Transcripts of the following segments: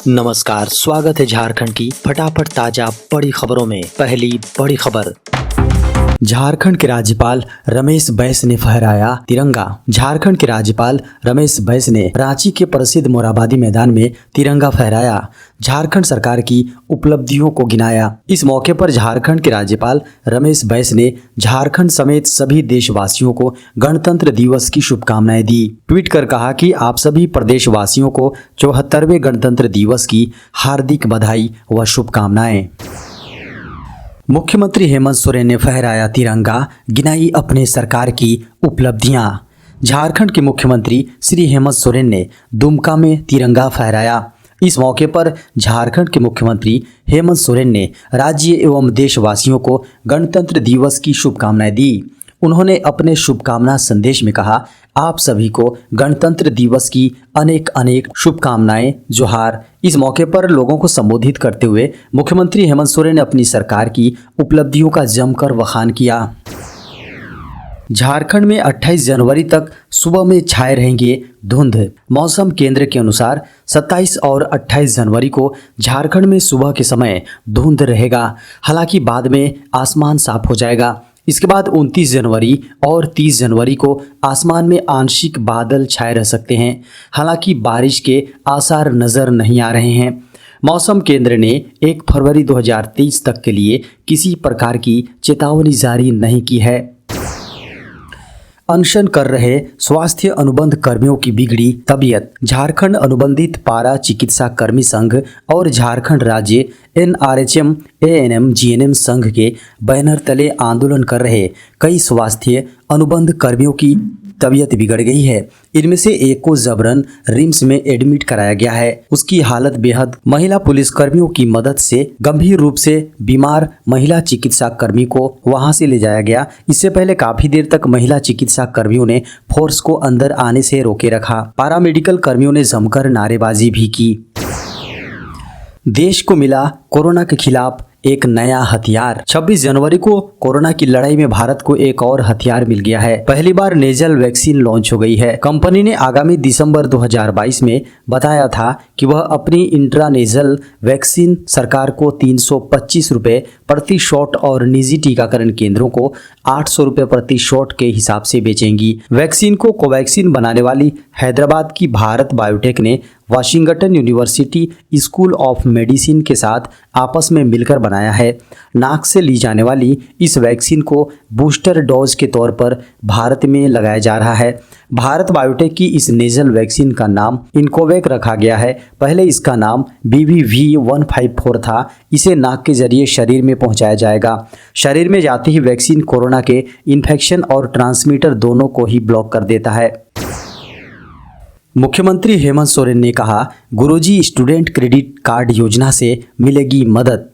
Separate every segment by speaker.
Speaker 1: नमस्कार, स्वागत है झारखंड की फटाफट ताजा बड़ी खबरों में। पहली बड़ी खबर, झारखंड के राज्यपाल रमेश बैस ने फहराया तिरंगा। झारखंड के राज्यपाल रमेश बैस ने रांची के प्रसिद्ध मोरहाबादी मैदान में तिरंगा फहराया, झारखंड सरकार की उपलब्धियों को गिनाया। इस मौके पर झारखंड के राज्यपाल रमेश बैस ने झारखंड समेत सभी देशवासियों को गणतंत्र दिवस की शुभकामनाएं दी। ट्वीट कर कहा कि आप सभी प्रदेशवासियों को 74वें गणतंत्र दिवस की हार्दिक बधाई व शुभकामनाएं। मुख्यमंत्री हेमंत सोरेन ने फहराया तिरंगा, गिनाई अपने सरकार की उपलब्धियां। झारखंड के मुख्यमंत्री श्री हेमंत सोरेन ने दुमका में तिरंगा फहराया। इस मौके पर झारखंड के मुख्यमंत्री हेमंत सोरेन ने राज्य एवं देशवासियों को गणतंत्र दिवस की शुभकामनाएं दी। उन्होंने अपने शुभकामना संदेश में कहा, आप सभी को गणतंत्र दिवस की अनेक अनेक शुभकामनाएं, जोहार। इस मौके पर लोगों को संबोधित करते हुए मुख्यमंत्री हेमंत सोरेन ने अपनी सरकार की उपलब्धियों का जमकर बखान किया। झारखंड में 28 जनवरी तक सुबह में छाए रहेंगे धुंध। मौसम केंद्र के अनुसार 27 और 28 जनवरी को झारखंड में सुबह के समय धुंध रहेगा, हालांकि बाद में आसमान साफ हो जाएगा। इसके बाद 29 जनवरी और 30 जनवरी को आसमान में आंशिक बादल छाए रह सकते हैं, हालांकि बारिश के आसार नज़र नहीं आ रहे हैं। मौसम केंद्र ने 1 फरवरी 2023 तक के लिए किसी प्रकार की चेतावनी जारी नहीं की है। अनशन कर रहे स्वास्थ्य अनुबंध कर्मियों की बिगड़ी तबीयत। झारखंड अनुबंधित पारा चिकित्सा कर्मी संघ और झारखंड राज्य NRHM ANM GNM संघ के बैनर तले आंदोलन कर रहे कई स्वास्थ्य अनुबंध कर्मियों की तबीयत बिगड़ गई है। इनमें से एक को जबरन रिम्स में एडमिट कराया गया है। उसकी हालत बेहद। महिला पुलिस कर्मियों की मदद से गंभीर रूप से बीमार महिला चिकित्सा कर्मी को वहां से ले जाया गया। इससे पहले काफी देर तक महिला चिकित्सा कर्मियों ने फोर्स को अंदर आने से रोके रखा। पैरामेडिकल कर्मियों ने जमकर नारेबाजी भी की। देश को मिला कोरोना के खिलाफ एक नया हथियार। 26 जनवरी को कोरोना की लड़ाई में भारत को एक और हथियार मिल गया है। पहली बार नेजल वैक्सीन लॉन्च हो गई है। कंपनी ने आगामी दिसंबर 2022 में बताया था कि वह अपनी इंट्रानेजल वैक्सीन सरकार को 325 रुपए प्रति शॉट और निजी टीकाकरण केंद्रों को 800 रुपए प्रति शॉट के हिसाब से बेचेंगी। वैक्सीन को कोवैक्सीन बनाने वाली हैदराबाद की भारत बायोटेक ने Washington university school of medicine के साथ आपस में मिलकर बनाया है। नाक से ली जाने वाली इस वैक्सीन को बूस्टर डोज के तौर पर भारत में लगाया जा रहा है। भारत बायोटेक की इस नेजल वैक्सीन का नाम इनकोवैक रखा गया है। पहले इसका नाम BBV154 था। इसे नाक के जरिए शरीर में पहुंचाया जाएगा। शरीर में जाते ही वैक्सीन कोरोना के इन्फेक्शन और ट्रांसमीटर दोनों को ही ब्लॉक कर देता है। मुख्यमंत्री हेमंत सोरेन ने कहा, गुरुजी स्टूडेंट क्रेडिट कार्ड योजना से मिलेगी मदद।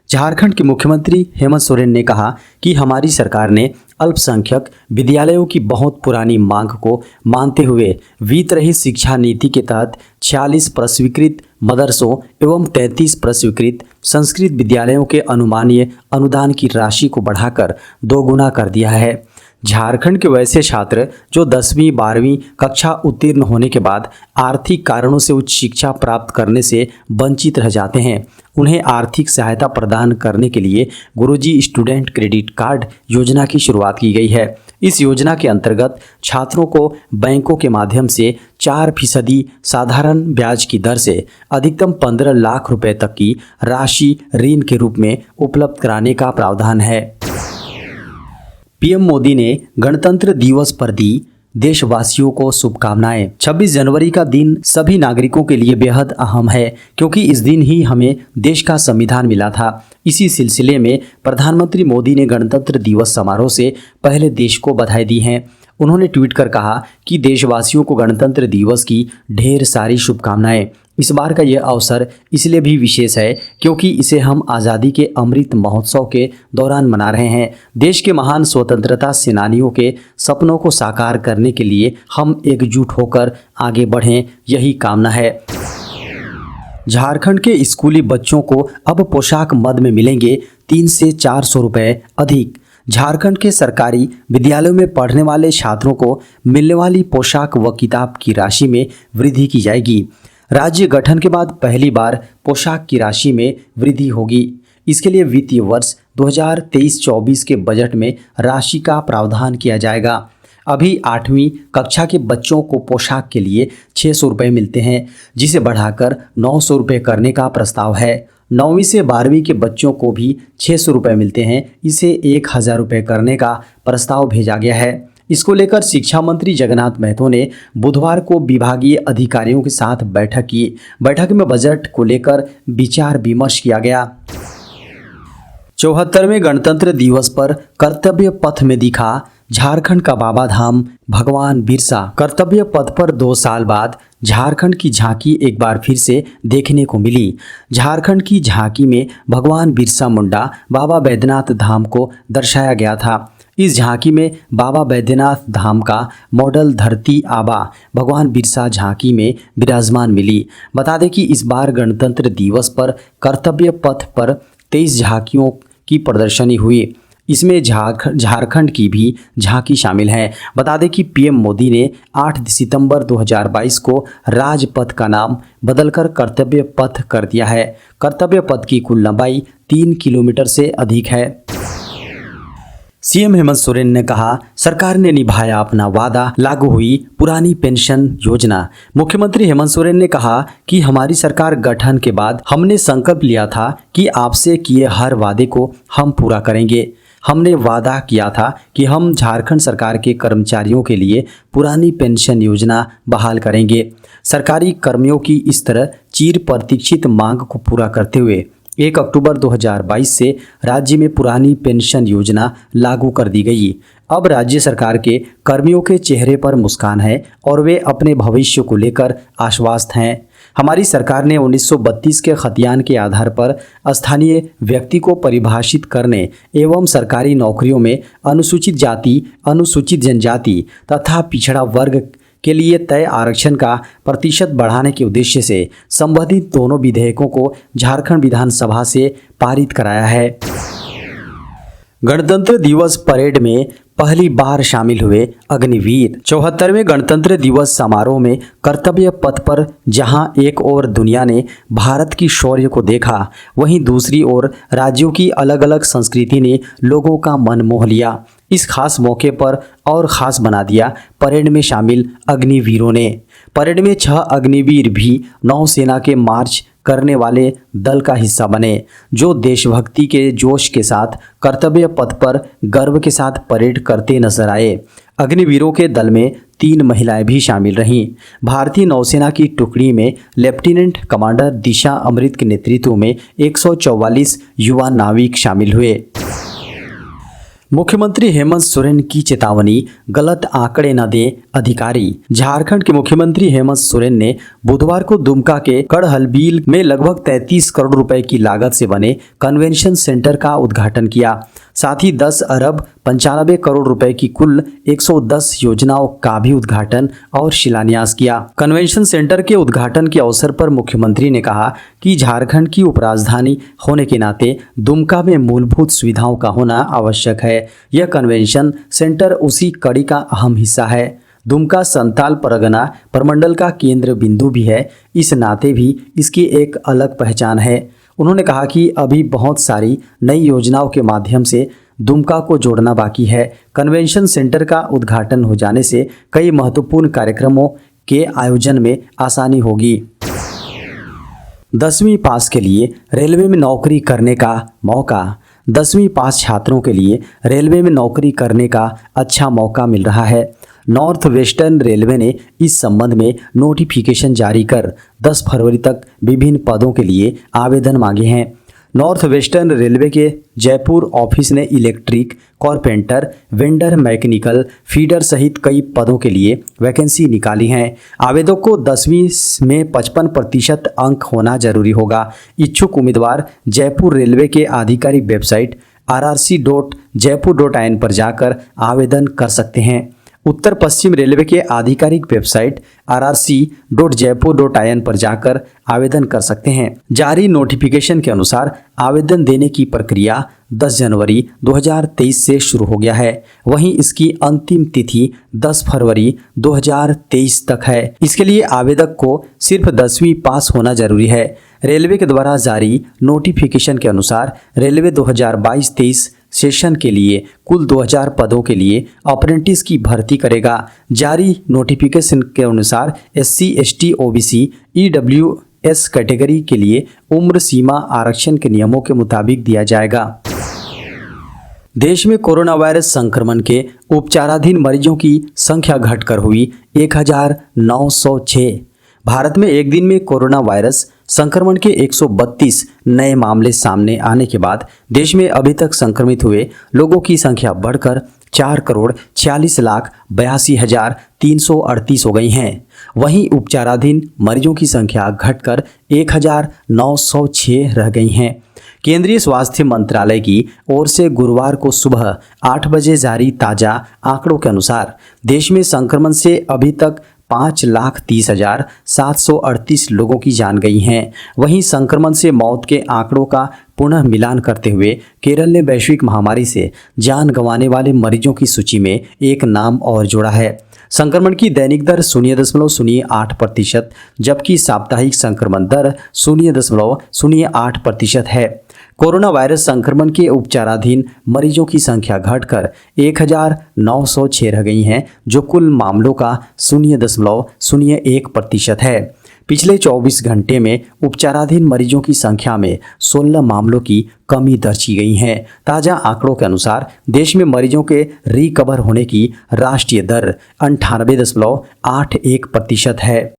Speaker 1: झारखंड के मुख्यमंत्री हेमंत सोरेन ने कहा कि हमारी सरकार ने अल्पसंख्यक विद्यालयों की बहुत पुरानी मांग को मानते हुए वित्त रहित शिक्षा नीति के तहत 46 प्रस्वीकृत मदरसों एवं 33 प्रस्वीकृत संस्कृत विद्यालयों के अनुमानीय अनुदान की राशि को बढ़ाकर 2 गुना कर दिया है। झारखंड के वैसे छात्र जो 10वीं 12वीं कक्षा उत्तीर्ण होने के बाद आर्थिक कारणों से उच्च शिक्षा प्राप्त करने से वंचित रह जाते हैं, उन्हें आर्थिक सहायता प्रदान करने के लिए गुरुजी स्टूडेंट क्रेडिट कार्ड योजना की शुरुआत की गई है। इस योजना के अंतर्गत छात्रों को बैंकों के माध्यम से 4% साधारण ब्याज की दर से अधिकतम 15 लाख रुपए तक की राशि ऋण के रूप में उपलब्ध कराने का प्रावधान है। पीएम मोदी ने गणतंत्र दिवस पर दी देशवासियों को शुभकामनाएं। 26 जनवरी का दिन सभी नागरिकों के लिए बेहद अहम है, क्योंकि इस दिन ही हमें देश का संविधान मिला था। इसी सिलसिले में प्रधानमंत्री मोदी ने गणतंत्र दिवस समारोह से पहले देश को बधाई दी है। उन्होंने ट्वीट कर कहा कि देशवासियों को गणतंत्र दिवस की ढेर सारी शुभकामनाएं। इस बार का यह अवसर इसलिए भी विशेष है क्योंकि इसे हम आज़ादी के अमृत महोत्सव के दौरान मना रहे हैं। देश के महान स्वतंत्रता सेनानियों के सपनों को साकार करने के लिए हम एकजुट होकर आगे बढ़ें, यही कामना है। झारखंड के स्कूली बच्चों को अब पोशाक मद में मिलेंगे 300 से 400 रुपए अधिक। झारखंड के सरकारी विद्यालयों में पढ़ने वाले छात्रों को मिलने वाली पोशाक व किताब की राशि में वृद्धि की जाएगी। राज्य गठन के बाद पहली बार पोशाक की राशि में वृद्धि होगी। इसके लिए वित्तीय वर्ष 2023-24 के बजट में राशि का प्रावधान किया जाएगा। अभी 8वीं कक्षा के बच्चों को पोशाक के लिए 600 रुपये मिलते हैं, जिसे बढ़ाकर 900 रुपये करने का प्रस्ताव है। 9वीं से 12वीं के बच्चों को भी 600 रुपये मिलते हैं, इसे 1000 रुपये करने का प्रस्ताव भेजा गया है। इसको लेकर शिक्षा मंत्री जगन्नाथ महतो ने बुधवार को विभागीय अधिकारियों के साथ बैठक की। बैठक में बजट को लेकर विचार विमर्श किया गया। 74वें गणतंत्र दिवस पर कर्तव्य पथ में दिखा झारखंड का बाबा धाम भगवान बिरसा। कर्तव्य पथ पर 2 साल बाद झारखंड की झांकी एक बार फिर से देखने को मिली। झारखंड की झांकी में भगवान बिरसा मुंडा बाबा बैद्यनाथ धाम को दर्शाया गया था। इस झांकी में बाबा बैद्यनाथ धाम का मॉडल धरती आबा भगवान बिरसा झांकी में विराजमान मिली। बता दें कि इस बार गणतंत्र दिवस पर कर्तव्य पथ पर 23 झांकियों की प्रदर्शनी हुई। इसमें झारखंड की भी झांकी शामिल है। बता दें कि पीएम मोदी ने 8 सितंबर 2022 को राजपथ का नाम बदलकर कर्तव्य पथ कर दिया है। कर्तव्य पथ की कुल लंबाई 3 किलोमीटर से अधिक है। सीएम हेमंत सोरेन ने कहा, सरकार ने निभाया अपना वादा, लागू हुई पुरानी पेंशन योजना। मुख्यमंत्री हेमंत सोरेन ने कहा कि हमारी सरकार गठन के बाद हमने संकल्प लिया था कि आपसे किए हर वादे को हम पूरा करेंगे। हमने वादा किया था कि हम झारखंड सरकार के कर्मचारियों के लिए पुरानी पेंशन योजना बहाल करेंगे। सरकारी कर्मियों की इस तरह चिर प्रतीक्षित मांग को पूरा करते हुए 1 अक्टूबर 2022 से राज्य में पुरानी पेंशन योजना लागू कर दी गई। अब राज्य सरकार के कर्मियों के चेहरे पर मुस्कान है और वे अपने भविष्य को लेकर आश्वस्त हैं। हमारी सरकार ने 1932 के खतियान के आधार पर स्थानीय व्यक्ति को परिभाषित करने एवं सरकारी नौकरियों में अनुसूचित जाति, अनुसूचित जनजाति तथा पिछड़ा वर्ग के लिए तय आरक्षण का प्रतिशत बढ़ाने के उद्देश्य से संबंधित दोनों विधेयकों को झारखंड विधानसभा से पारित कराया है। गणतंत्र दिवस परेड में पहली बार शामिल हुए अग्निवीर। 74वें गणतंत्र दिवस समारोह में कर्तव्य पथ पर जहां एक ओर दुनिया ने भारत की शौर्य को देखा, वहीं दूसरी ओर राज्यों की अलग अलग संस्कृति ने लोगों का मन मोह लिया। इस खास मौके पर और ख़ास बना दिया परेड में शामिल अग्निवीरों ने। परेड में 6 अग्निवीर भी नौसेना के मार्च करने वाले दल का हिस्सा बने, जो देशभक्ति के जोश के साथ कर्तव्य पथ पर गर्व के साथ परेड करते नजर आए। अग्निवीरों के दल में 3 महिलाएं भी शामिल रहीं। भारतीय नौसेना की टुकड़ी में लेफ्टिनेंट कमांडर दिशा अमृत के नेतृत्व में 144 युवा नाविक शामिल हुए। मुख्यमंत्री हेमंत सोरेन की चेतावनी, गलत आंकड़े न दें अधिकारी। झारखंड के मुख्यमंत्री हेमंत सोरेन ने बुधवार को दुमका के कड़हलबील में लगभग 33 करोड़ रुपए की लागत से बने कन्वेंशन सेंटर का उद्घाटन किया। साथ ही 10 अरब 95 करोड़ रुपए की कुल 110 योजनाओं का भी उद्घाटन और शिलान्यास किया। कन्वेंशन सेंटर के उद्घाटन के अवसर पर मुख्यमंत्री ने कहा कि झारखंड की उपराजधानी होने के नाते दुमका में मूलभूत सुविधाओं का होना आवश्यक है। यह कन्वेंशन सेंटर उसी कड़ी का अहम हिस्सा है। दुमका संताल परगना प्रमंडल का केंद्र बिंदु भी है, इस नाते भी इसकी एक अलग पहचान है। उन्होंने कहा कि अभी बहुत सारी नई योजनाओं के माध्यम से दुमका को जोड़ना बाकी है। कन्वेंशन सेंटर का उद्घाटन हो जाने से कई महत्वपूर्ण कार्यक्रमों के आयोजन में आसानी होगी। 10वीं पास के लिए रेलवे में नौकरी करने का मौका। 10वीं पास छात्रों के लिए रेलवे में नौकरी करने का अच्छा मौका मिल रहा है। नॉर्थ वेस्टर्न रेलवे ने इस संबंध में नोटिफिकेशन जारी कर 10 फरवरी तक विभिन्न पदों के लिए आवेदन मांगे हैं। नॉर्थ वेस्टर्न रेलवे के जयपुर ऑफिस ने electric, carpenter, vendor, mechanical, feeder सहित कई पदों के लिए वैकेंसी निकाली हैं। आवेदक को 10वीं में 55% अंक होना जरूरी होगा। इच्छुक उम्मीदवार जयपुर रेलवे के आधिकारिक वेबसाइट rrc.jaipur.in पर जाकर आवेदन कर सकते हैं। उत्तर पश्चिम रेलवे के आधिकारिक वेबसाइट rrc.jaipur.in पर जाकर आवेदन कर सकते हैं। जारी नोटिफिकेशन के अनुसार आवेदन देने की प्रक्रिया 10 जनवरी 2023 से शुरू हो गया है। वहीं इसकी अंतिम तिथि 10 फरवरी 2023 तक है। इसके लिए आवेदक को सिर्फ 10वीं पास होना जरूरी है। रेलवे के द्वारा जारी नोटिफिकेशन के अनुसार रेलवे 2022-23 सेशन के लिए कुल 2000 पदों के लिए अप्रेंटिस की भर्ती करेगा। जारी नोटिफिकेशन के अनुसार SC, ST, OBC, EWS category के लिए उम्र सीमा आरक्षण के नियमों के मुताबिक दिया जाएगा। देश में कोरोना वायरस संक्रमण के उपचाराधीन मरीजों की संख्या घटकर हुई 1906। भारत में एक दिन में कोरोना वायरस संक्रमण के 132 नए मामले सामने आने के बाद देश में अभी तक संक्रमित हुए लोगों की संख्या बढ़कर 4,46,82,338 हो गई हैं। वहीं उपचाराधीन मरीजों की संख्या घटकर 1,906 रह गई हैं। केंद्रीय स्वास्थ्य मंत्रालय की ओर से गुरुवार को सुबह 8 बजे जारी ताज़ा आंकड़ों के अनुसार देश में संक्रमण से अभी तक 5,30,738 लोगों की जान गई हैं। वहीं संक्रमण से मौत के आंकड़ों का पुनः मिलान करते हुए केरल ने वैश्विक महामारी से जान गंवाने वाले मरीजों की सूची में एक नाम और जोड़ा है। संक्रमण की दैनिक दर 0.08%, जबकि साप्ताहिक संक्रमण दर 0.08% है। कोरोना वायरस संक्रमण के उपचाराधीन मरीजों की संख्या घटकर 1,906 रह गई हैं, जो कुल मामलों का 0.01% है। पिछले 24 घंटे में उपचाराधीन मरीजों की संख्या में 16 मामलों की कमी दर्ज की गई है। ताज़ा आंकड़ों के अनुसार देश में मरीजों के रिकवर होने की राष्ट्रीय दर 98.81% है।